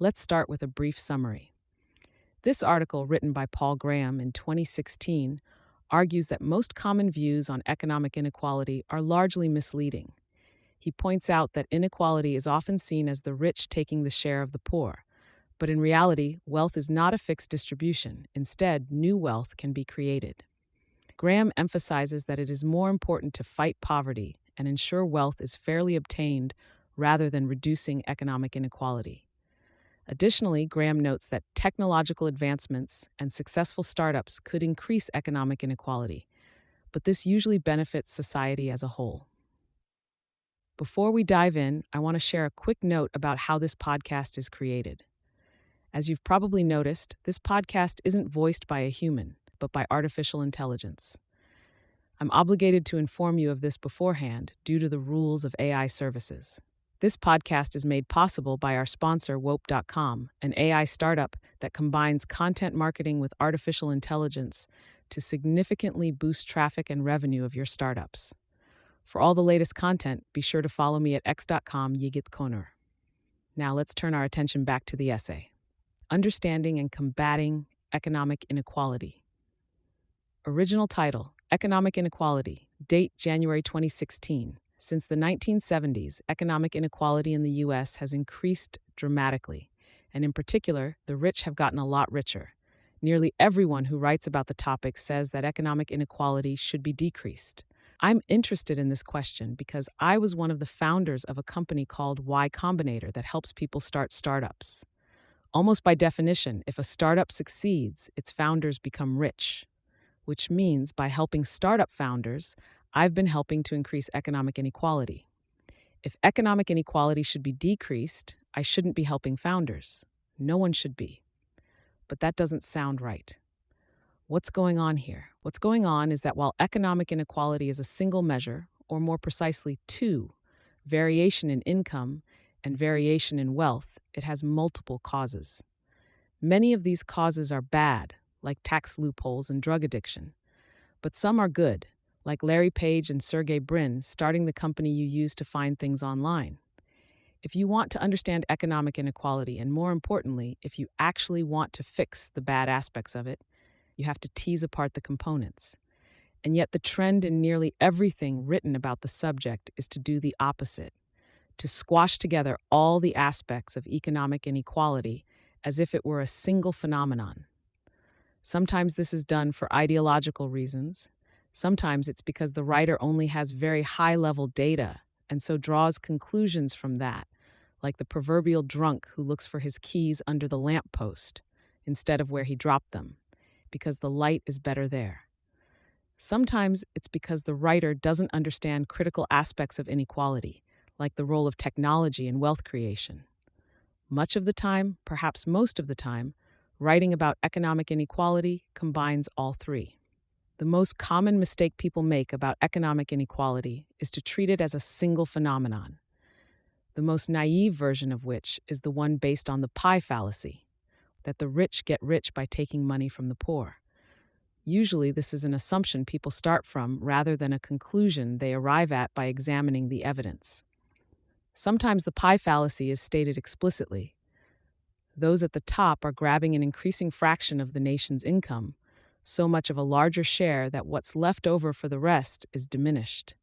Let's start with a brief summary. This article, written by Paul Graham in 2016, argues that most common views on economic inequality are largely misleading. He points out that inequality is often seen as the rich taking the share of the poor, but in reality, wealth is not a fixed distribution. Instead, new wealth can be created. Graham emphasizes that it is more important to fight poverty and ensure wealth is fairly obtained rather than reducing economic inequality. Additionally, Graham notes that technological advancements and successful startups could increase economic inequality, but this usually benefits society as a whole. Before we dive in, I want to share a quick note about how this podcast is created. As you've probably noticed, this podcast isn't voiced by a human, but by artificial intelligence. I'm obligated to inform you of this beforehand due to the rules of AI services. This podcast is made possible by our sponsor, Wope.com, an AI startup that combines content marketing with artificial intelligence to significantly boost traffic and revenue of your startups. For all the latest content, be sure to follow me at x.com yigitkoner. Now let's turn our attention back to the essay. Understanding and Combating Economic Inequality. Original title, Economic Inequality. Date, January 2016. Since the 1970s, economic inequality in the U.S. has increased dramatically, and in particular, the rich have gotten a lot richer. Nearly everyone who writes about the topic says that economic inequality should be decreased. I'm interested in this question because I was one of the founders of a company called Y Combinator that helps people start startups. Almost by definition, if a startup succeeds, its founders become rich, which means by helping startup founders, I've been helping to increase economic inequality. If economic inequality should be decreased, I shouldn't be helping founders. No one should be. But that doesn't sound right. What's going on here? What's going on is that while economic inequality is a single measure, or more precisely two, variation in income and variation in wealth, it has multiple causes. Many of these causes are bad, like tax loopholes and drug addiction. But some are good, like Larry Page and Sergey Brin starting the company you use to find things online. If you want to understand economic inequality, and more importantly, if you actually want to fix the bad aspects of it, you have to tease apart the components. And yet the trend in nearly everything written about the subject is to do the opposite, to squash together all the aspects of economic inequality as if it were a single phenomenon. Sometimes this is done for ideological reasons. Sometimes it's because the writer only has very high-level data and so draws conclusions from that, like the proverbial drunk who looks for his keys under the lamppost instead of where he dropped them, because the light is better there. Sometimes it's because the writer doesn't understand critical aspects of inequality, like the role of technology in wealth creation. Much of the time, perhaps most of the time, writing about economic inequality combines all three. The most common mistake people make about economic inequality is to treat it as a single phenomenon, the most naive version of which is the one based on the pie fallacy, that the rich get rich by taking money from the poor. Usually, this is an assumption people start from rather than a conclusion they arrive at by examining the evidence. Sometimes the pie fallacy is stated explicitly. Those at the top are grabbing an increasing fraction of the nation's income, so much of a larger share that what's left over for the rest is diminished.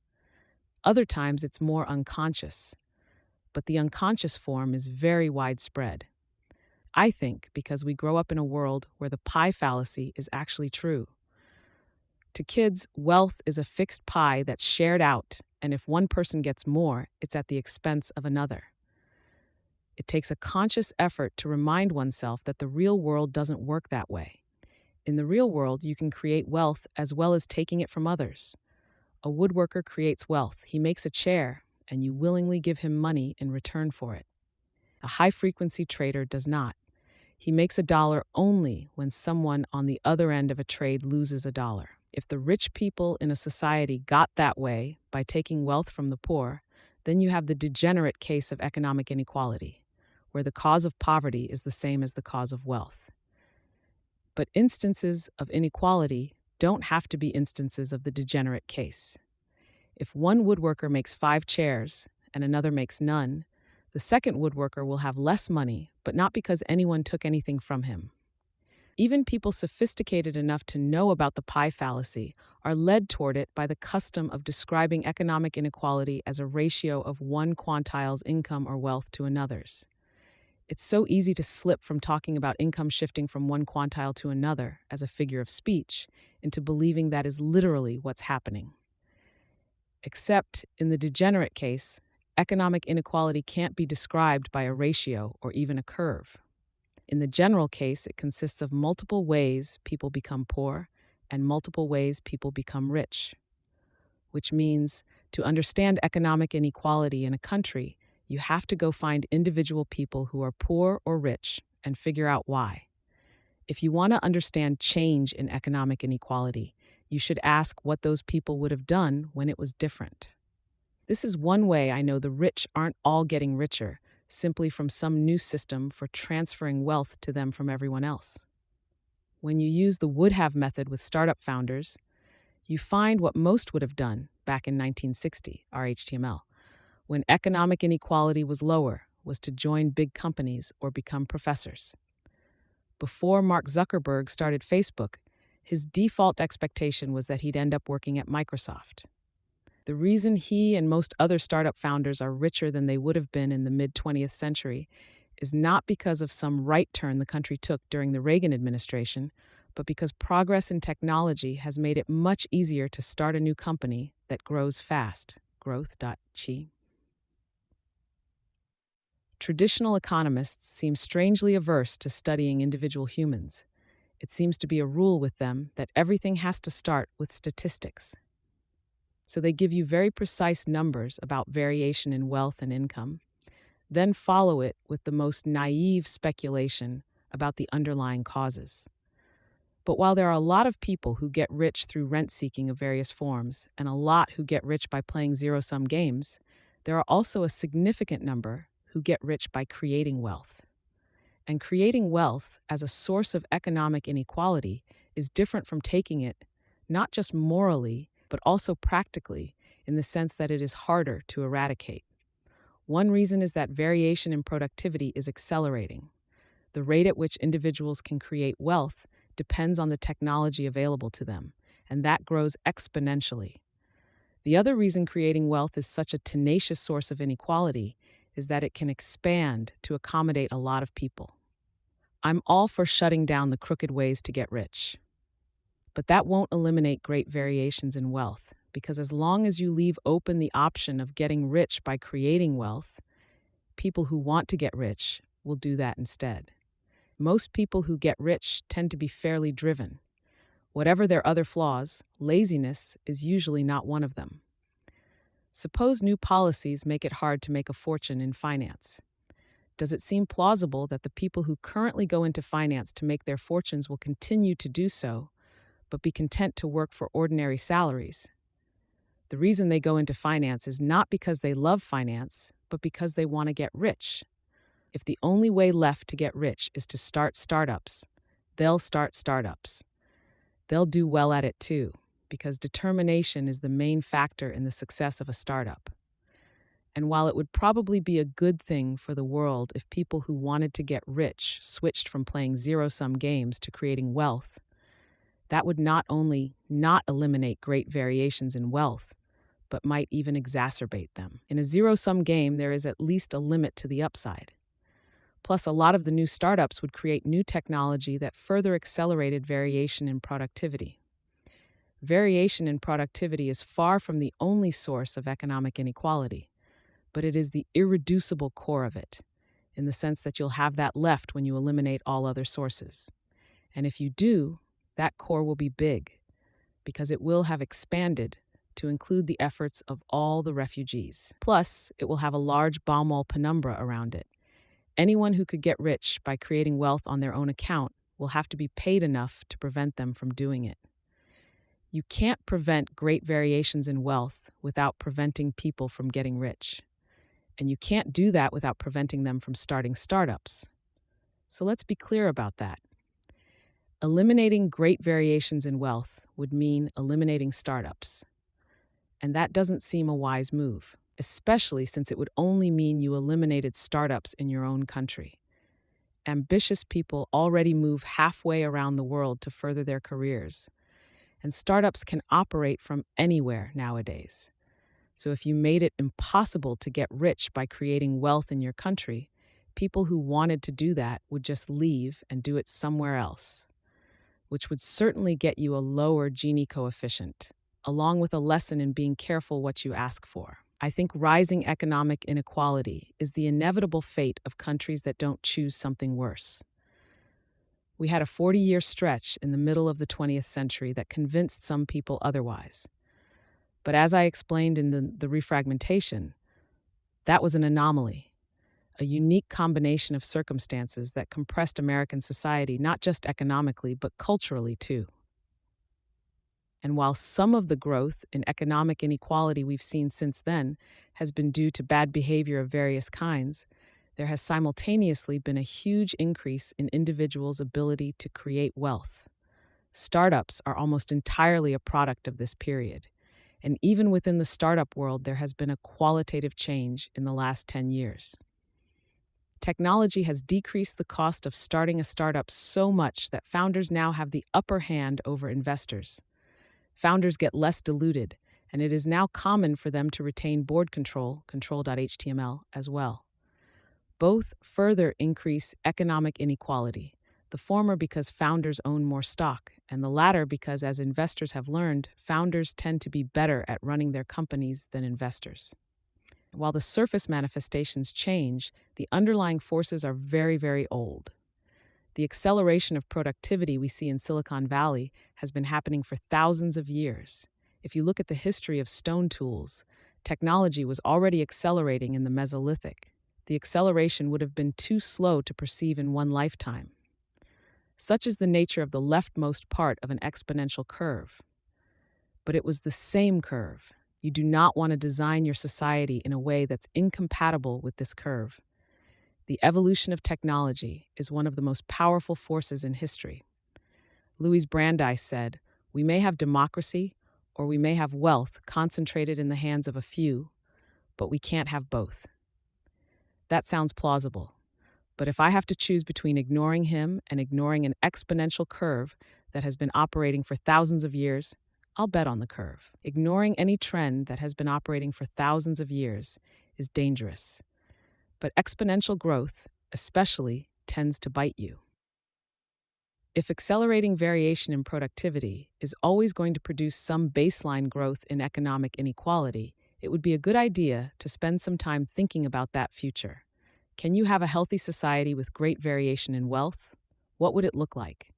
Other times it's more unconscious, but the unconscious form is very widespread. I think because we grow up in a world where the pie fallacy is actually true. To kids, wealth is a fixed pie that's shared out, and if one person gets more, it's at the expense of another. It takes a conscious effort to remind oneself that the real world doesn't work that way. In the real world, you can create wealth as well as taking it from others. A woodworker creates wealth. He makes a chair, and you willingly give him money in return for it. A high-frequency trader does not. He makes $1 only when someone on the other end of a trade loses $1. If the rich people in a society got that way by taking wealth from the poor, then you have the degenerate case of economic inequality, where the cause of poverty is the same as the cause of wealth. But instances of inequality don't have to be instances of the degenerate case. If one woodworker makes 5 chairs and another makes none, The second woodworker will have less money, but not because anyone took anything from him. Even people sophisticated enough to know about the pie fallacy are led toward it by the custom of describing economic inequality as a ratio of one quintile's income or wealth to another's. It's so easy to slip from talking about income shifting from one quintile to another as a figure of speech into believing that is literally what's happening. Except in the degenerate case, economic inequality can't be described by a ratio or even a curve. In the general case, it consists of multiple ways people become poor and multiple ways people become rich, which means to understand economic inequality in a country, you have to go find individual people who are poor or rich and figure out why. If you want to understand change in economic inequality, you should ask what those people would have done when it was different. This is one way I know the rich aren't all getting richer simply from some new system for transferring wealth to them from everyone else. When you use the would have method with startup founders, you find what most would have done back in 1960, our HTML, when economic inequality was lower, was to join big companies or become professors. Before Mark Zuckerberg started Facebook, his default expectation was that he'd end up working at Microsoft. The reason he and most other startup founders are richer than they would have been in the mid-20th century is not because of some right turn the country took during the Reagan administration, but because progress in technology has made it much easier to start a new company that grows fast. Growth.chi. Traditional economists seem strangely averse to studying individual humans. It seems to be a rule with them that everything has to start with statistics. So they give you very precise numbers about variation in wealth and income, then follow it with the most naive speculation about the underlying causes. But while there are a lot of people who get rich through rent-seeking of various forms, and a lot who get rich by playing zero-sum games, there are also a significant number who get rich by creating wealth. And creating wealth as a source of economic inequality is different from taking it, not just morally, but also practically, in the sense that it is harder to eradicate. One reason is that variation in productivity is accelerating. The rate at which individuals can create wealth depends on the technology available to them, and that grows exponentially. The other reason creating wealth is such a tenacious source of inequality is that it can expand to accommodate a lot of people. I'm all for shutting down the crooked ways to get rich. But that won't eliminate great variations in wealth, because as long as you leave open the option of getting rich by creating wealth, people who want to get rich will do that instead. Most people who get rich tend to be fairly driven. Whatever their other flaws, laziness is usually not one of them. Suppose new policies make it hard to make a fortune in finance. Does it seem plausible that the people who currently go into finance to make their fortunes will continue to do so, but be content to work for ordinary salaries? The reason they go into finance is not because they love finance, but because they want to get rich. If the only way left to get rich is to start startups, they'll start startups. They'll do well at it too, because determination is the main factor in the success of a startup. And while it would probably be a good thing for the world if people who wanted to get rich switched from playing zero-sum games to creating wealth, that would not only not eliminate great variations in wealth, but might even exacerbate them. In a zero-sum game, there is at least a limit to the upside. Plus, a lot of the new startups would create new technology that further accelerated variation in productivity. Variation in productivity is far from the only source of economic inequality, but it is the irreducible core of it, in the sense that you'll have that left when you eliminate all other sources. And if you do, that core will be big, because it will have expanded to include the efforts of all the refugees. Plus, it will have a large Baumol penumbra around it. Anyone who could get rich by creating wealth on their own account will have to be paid enough to prevent them from doing it. You can't prevent great variations in wealth without preventing people from getting rich. And you can't do that without preventing them from starting startups. So let's be clear about that. Eliminating great variations in wealth would mean eliminating startups. And that doesn't seem a wise move. especially since it would only mean you eliminated startups in your own country. Ambitious people already move halfway around the world to further their careers, and startups can operate from anywhere nowadays. So if you made it impossible to get rich by creating wealth in your country, people who wanted to do that would just leave and do it somewhere else, which would certainly get you a lower Gini coefficient, along with a lesson in being careful what you ask for. I think rising economic inequality is the inevitable fate of countries that don't choose something worse. We had a 40-year stretch in the middle of the 20th century that convinced some people otherwise. But as I explained in the refragmentation, that was an anomaly, a unique combination of circumstances that compressed American society not just economically, but culturally too. And while some of the growth in economic inequality we've seen since then has been due to bad behavior of various kinds, there has simultaneously been a huge increase in individuals' ability to create wealth. Startups are almost entirely a product of this period. And even within the startup world, there has been a qualitative change in the last 10 years. Technology has decreased the cost of starting a startup so much that founders now have the upper hand over investors. Founders get less diluted, and it is now common for them to retain board control.html, as well. Both further increase economic inequality, the former because founders own more stock, and the latter because, as investors have learned, founders tend to be better at running their companies than investors. While the surface manifestations change, the underlying forces are very, very old. The acceleration of productivity we see in Silicon Valley has been happening for thousands of years. If you look at the history of stone tools, technology was already accelerating in the Mesolithic. The acceleration would have been too slow to perceive in one lifetime. Such is the nature of the leftmost part of an exponential curve. But it was the same curve. You do not want to design your society in a way that's incompatible with this curve. The evolution of technology is one of the most powerful forces in history. Louis Brandeis said, "We may have democracy or we may have wealth concentrated in the hands of a few, but we can't have both." That sounds plausible, but if I have to choose between ignoring him and ignoring an exponential curve that has been operating for thousands of years, I'll bet on the curve. Ignoring any trend that has been operating for thousands of years is dangerous. But exponential growth, especially, tends to bite you. If accelerating variation in productivity is always going to produce some baseline growth in economic inequality, it would be a good idea to spend some time thinking about that future. Can you have a healthy society with great variation in wealth? What would it look like?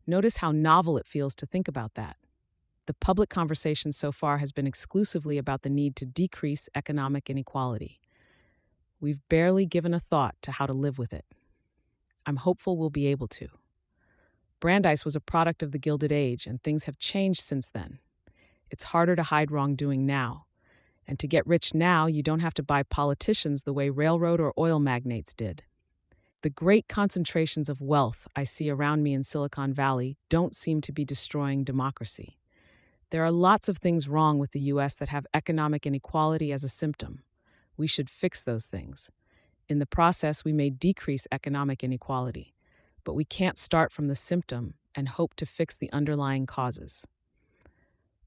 Notice how novel it feels to think about that. The public conversation so far has been exclusively about the need to decrease economic inequality. We've barely given a thought to how to live with it. I'm hopeful we'll be able to. Brandeis was a product of the Gilded Age, and things have changed since then. It's harder to hide wrongdoing now. And to get rich now, you don't have to buy politicians the way railroad or oil magnates did. The great concentrations of wealth I see around me in Silicon Valley don't seem to be destroying democracy. There are lots of things wrong with the US that have economic inequality as a symptom. We should fix those things. In the process, we may decrease economic inequality, but we can't start from the symptom and hope to fix the underlying causes.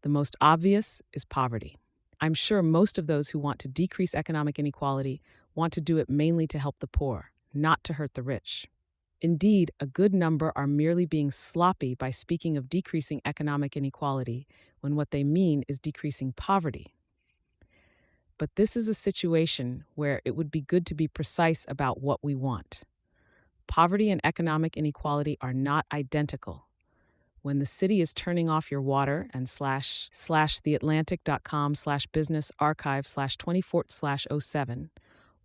The most obvious is poverty. I'm sure most of those who want to decrease economic inequality want to do it mainly to help the poor, not to hurt the rich. Indeed, a good number are merely being sloppy by speaking of decreasing economic inequality when what they mean is decreasing poverty. But this is a situation where it would be good to be precise about what we want. Poverty and economic inequality are not identical. When the city is turning off your water and theatlantic.com/business archive/24/07,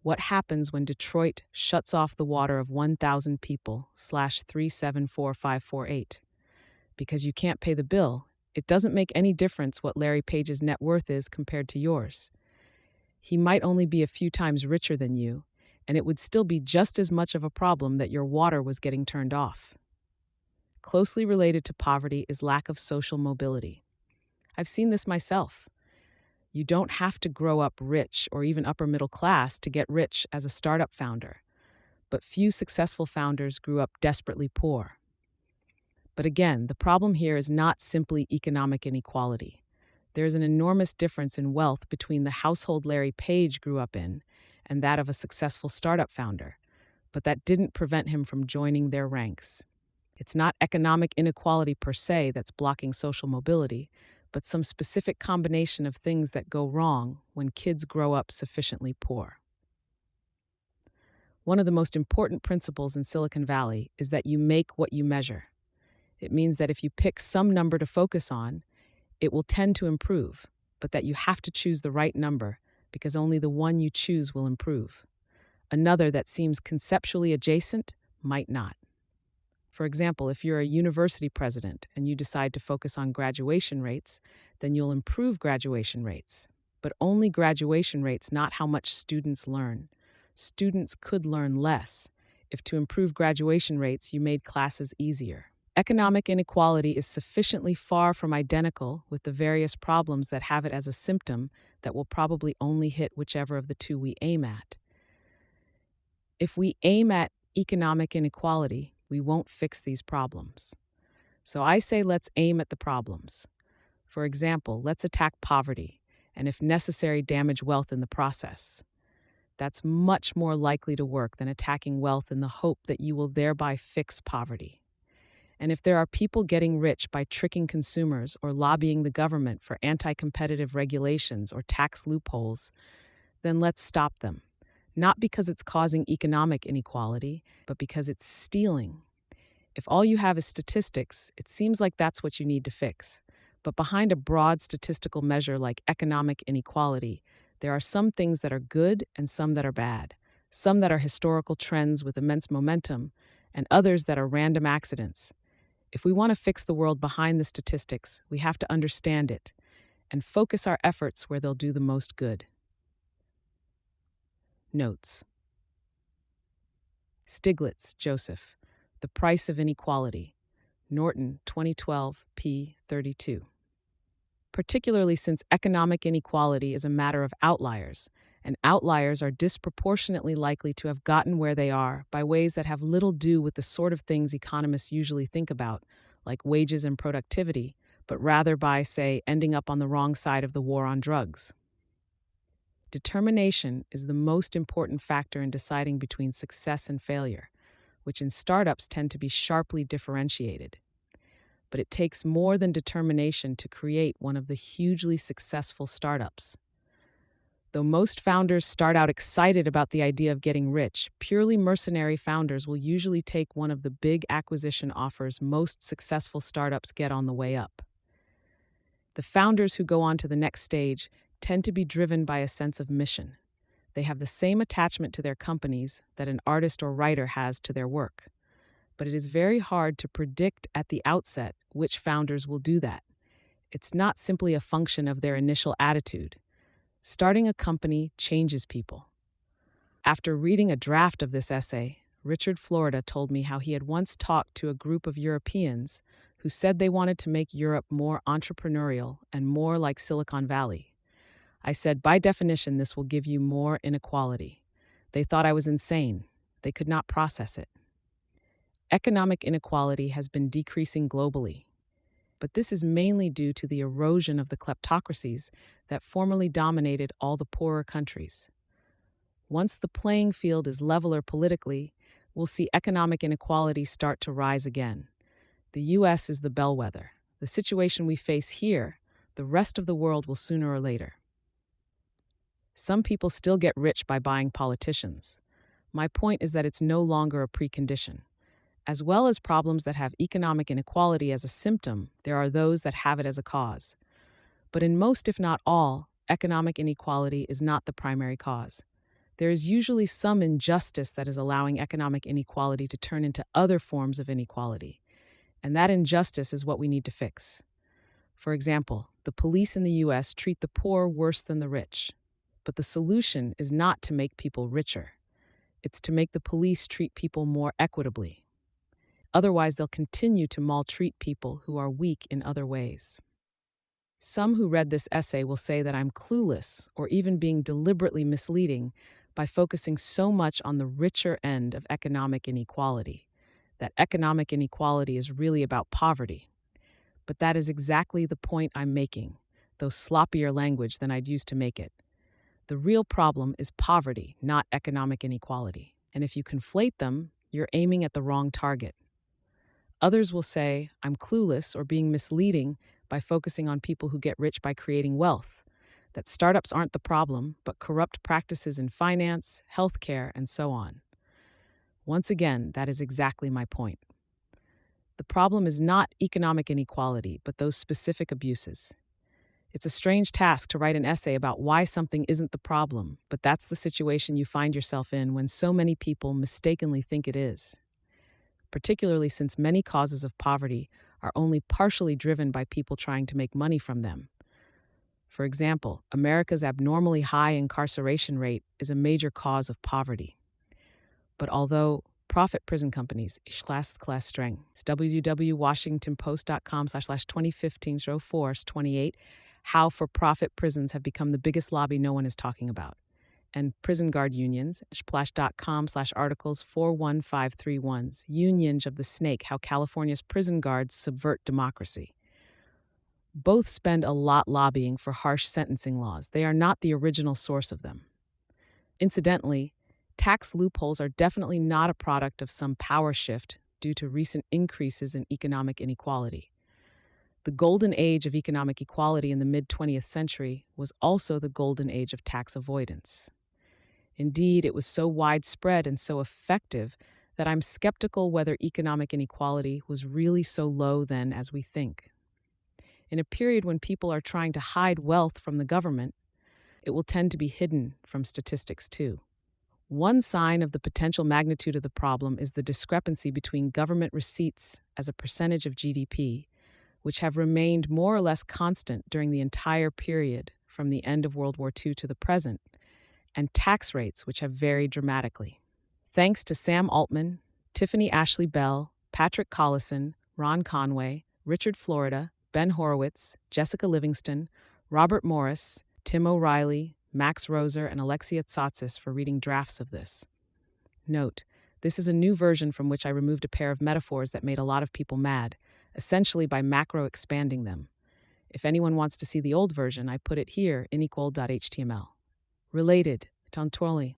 what happens when Detroit shuts off the water of 1,000 people /374548? Because you can't pay the bill, it doesn't make any difference what Larry Page's net worth is compared to yours. He might only be a few times richer than you, and it would still be just as much of a problem that your water was getting turned off. Closely related to poverty is lack of social mobility. I've seen this myself. You don't have to grow up rich or even upper middle class to get rich as a startup founder, but few successful founders grew up desperately poor. But again, the problem here is not simply economic inequality. There is an enormous difference in wealth between the household Larry Page grew up in and that of a successful startup founder, but that didn't prevent him from joining their ranks. It's not economic inequality per se that's blocking social mobility, but some specific combination of things that go wrong when kids grow up sufficiently poor. One of the most important principles in Silicon Valley is that you make what you measure. It means that if you pick some number to focus on, it will tend to improve, but that you have to choose the right number because only the one you choose will improve. Another that seems conceptually adjacent might not. For example, if you're a university president and you decide to focus on graduation rates, then you'll improve graduation rates. But only graduation rates, not how much students learn. Students could learn less if to improve graduation rates you made classes easier. Economic inequality is sufficiently far from identical with the various problems that have it as a symptom that will probably only hit whichever of the two we aim at. If we aim at economic inequality, we won't fix these problems. So I say let's aim at the problems. For example, let's attack poverty, and if necessary, damage wealth in the process. That's much more likely to work than attacking wealth in the hope that you will thereby fix poverty. And if there are people getting rich by tricking consumers or lobbying the government for anti-competitive regulations or tax loopholes, then let's stop them. Not because it's causing economic inequality, but because it's stealing. If all you have is statistics, it seems like that's what you need to fix. But behind a broad statistical measure like economic inequality, there are some things that are good and some that are bad, some that are historical trends with immense momentum, and others that are random accidents. If we want to fix the world behind the statistics, we have to understand it and focus our efforts where they'll do the most good. Notes. Stiglitz, Joseph. The Price of Inequality. Norton, 2012, p. 32. Particularly since economic inequality is a matter of outliers, and outliers are disproportionately likely to have gotten where they are by ways that have little to do with the sort of things economists usually think about, like wages and productivity, but rather by, say, ending up on the wrong side of the war on drugs. Determination is the most important factor in deciding between success and failure, which in startups tend to be sharply differentiated. But it takes more than determination to create one of the hugely successful startups. Though most founders start out excited about the idea of getting rich, purely mercenary founders will usually take one of the big acquisition offers most successful startups get on the way up. The founders who go on to the next stage tend to be driven by a sense of mission. They have the same attachment to their companies that an artist or writer has to their work. But it is very hard to predict at the outset which founders will do that. It's not simply a function of their initial attitude. Starting a company changes people. After reading a draft of this essay, Richard Florida told me how he had once talked to a group of Europeans who said they wanted to make Europe more entrepreneurial and more like Silicon Valley. I said, by definition, this will give you more inequality. They thought I was insane. They could not process it. Economic inequality has been decreasing globally, but this is mainly due to the erosion of the kleptocracies that formerly dominated all the poorer countries. Once the playing field is leveler politically, we'll see economic inequality start to rise again. The U.S. is the bellwether. The situation we face here, the rest of the world will sooner or later. Some people still get rich by buying politicians. My point is that it's no longer a precondition. As well as problems that have economic inequality as a symptom, there are those that have it as a cause. But in most, if not all, economic inequality is not the primary cause. There is usually some injustice that is allowing economic inequality to turn into other forms of inequality. And that injustice is what we need to fix. For example, the police in the U.S. treat the poor worse than the rich. But the solution is not to make people richer. It's to make the police treat people more equitably. Otherwise, they'll continue to maltreat people who are weak in other ways. Some who read this essay will say that I'm clueless or even being deliberately misleading by focusing so much on the richer end of economic inequality, that economic inequality is really about poverty. But that is exactly the point I'm making, though sloppier language than I'd use to make it. The real problem is poverty, not economic inequality. And if you conflate them, you're aiming at the wrong target. Others will say I'm clueless or being misleading by focusing on people who get rich by creating wealth, that startups aren't the problem, but corrupt practices in finance, healthcare, and so on. Once again, that is exactly my point. The problem is not economic inequality, but those specific abuses. It's a strange task to write an essay about why something isn't the problem, but that's the situation you find yourself in when so many people mistakenly think it is, particularly since many causes of poverty are only partially driven by people trying to make money from them. For example, America's abnormally high incarceration rate is a major cause of poverty. But although profit prison companies, class streng, www.washingtonpost.com/2015-04-28, how for-profit prisons have become the biggest lobby no one is talking about, and prison guard unions, splash.com/articles 41531's Unions of the Snake, how California's prison guards subvert democracy. Both spend a lot lobbying for harsh sentencing laws. They are not the original source of them. Incidentally, tax loopholes are definitely not a product of some power shift due to recent increases in economic inequality. The golden age of economic equality in the mid-20th century was also the golden age of tax avoidance. Indeed, it was so widespread and so effective that I'm skeptical whether economic inequality was really so low then as we think. In a period when people are trying to hide wealth from the government, it will tend to be hidden from statistics too. One sign of the potential magnitude of the problem is the discrepancy between government receipts as a percentage of GDP, which have remained more or less constant during the entire period from the end of World War II to the present, and tax rates which have varied dramatically. Thanks to Sam Altman, Tiffany Ashley Bell, Patrick Collison, Ron Conway, Richard Florida, Ben Horowitz, Jessica Livingston, Robert Morris, Tim O'Reilly, Max Roser, and Alexia Tsatsis for reading drafts of this. Note, this is a new version from which I removed a pair of metaphors that made a lot of people mad, essentially by macro-expanding them. If anyone wants to see the old version, I put it here, inequal.html. Related, Tontorli.